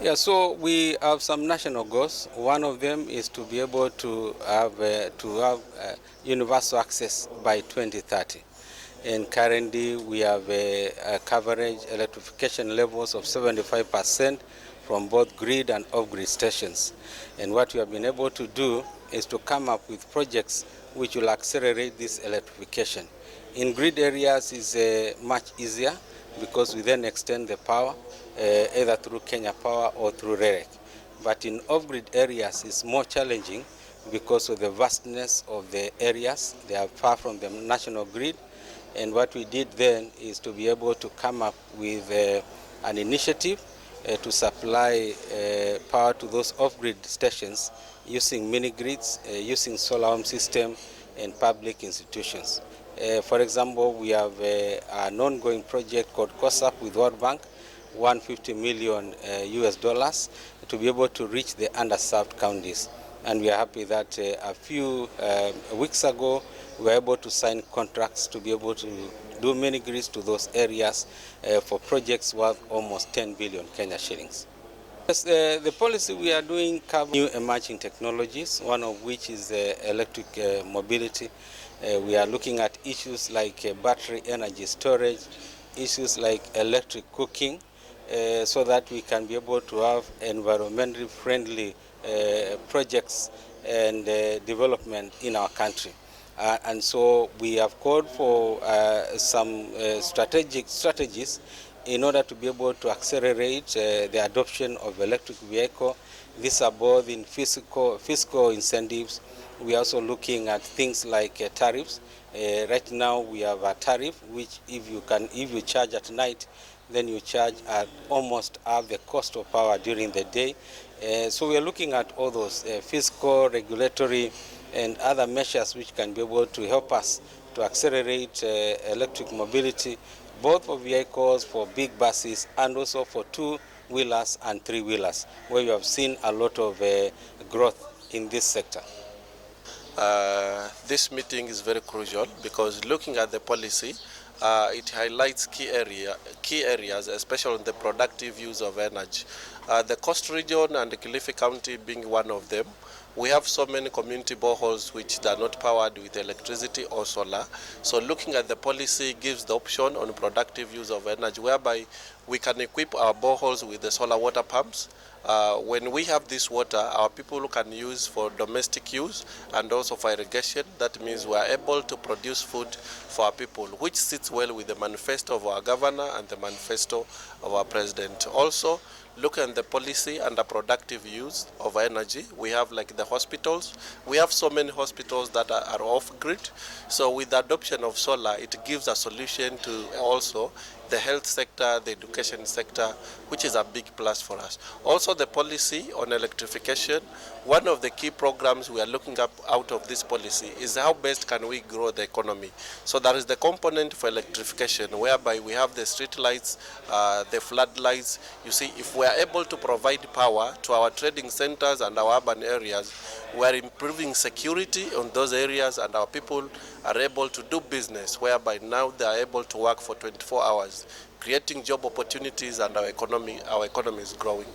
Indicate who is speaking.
Speaker 1: Yeah, so we have some national goals. One of them is to be able to have universal access by 2030. And currently, we have a coverage electrification levels of 75% from both grid and off-grid stations. And what we have been able to do is to come up with projects which will accelerate this electrification. In grid areas is much easier because we then extend the power either through Kenya Power or through REREC. But in off-grid areas it's more challenging because of the vastness of the areas. They are far from the national grid. And what we did then is to be able to come up with an initiative to supply power to those off-grid stations using mini-grids, using solar home system and public institutions. For example, we have an ongoing project called COSAP with World Bank, 150 million US dollars to be able to reach the underserved counties. And we are happy that a few weeks ago we were able to sign contracts to be able to do mini grids to those areas for projects worth almost 10 billion Kenya shillings. Yes, the policy we are doing covers new emerging technologies, one of which is electric mobility. We are looking at issues like battery energy storage, issues like electric cooking, so that we can be able to have environmentally friendly projects and development in our country. And so we have called for some strategies in order to be able to accelerate the adoption of electric vehicle. These are both in fiscal incentives. We are also looking at things like tariffs. Right now we have a tariff which if you charge at night, then you charge at almost half the cost of power during the day. So we are looking at all those fiscal, regulatory, and other measures which can be able to help us to accelerate electric mobility, both for vehicles, for big buses, and also for two-wheelers and three-wheelers, where we have seen a lot of growth in this sector.
Speaker 2: This meeting is very crucial because looking at the policy, it highlights key areas, especially on the productive use of energy. The Coast Region and the Kilifi County being one of them, we have so many community boreholes which are not powered with electricity or solar. So looking at the policy gives the option on productive use of energy, whereby we can equip our boreholes with the solar water pumps. When we have this water, our people can use for domestic use and also for irrigation. That means we are able to produce food for our people, which sits well with the manifesto of our governor and the manifesto of our president. Also, looking at the policy and the productive use of energy, we have like the hospitals. We have so many hospitals that are off-grid. So with the adoption of solar, it gives a solution to also the health sector, the education sector, which is a big plus for us. Also the policy on electrification, one of the key programs we are looking up out of this policy is how best can we grow the economy. So there is the component for electrification, whereby we have the street lights, the floodlights. You see, if we are able to provide power to our trading centers and our urban areas, we are improving security on those areas and our people are able to do business, whereby now they are able to work for 24 hours, creating job opportunities and our economy is growing.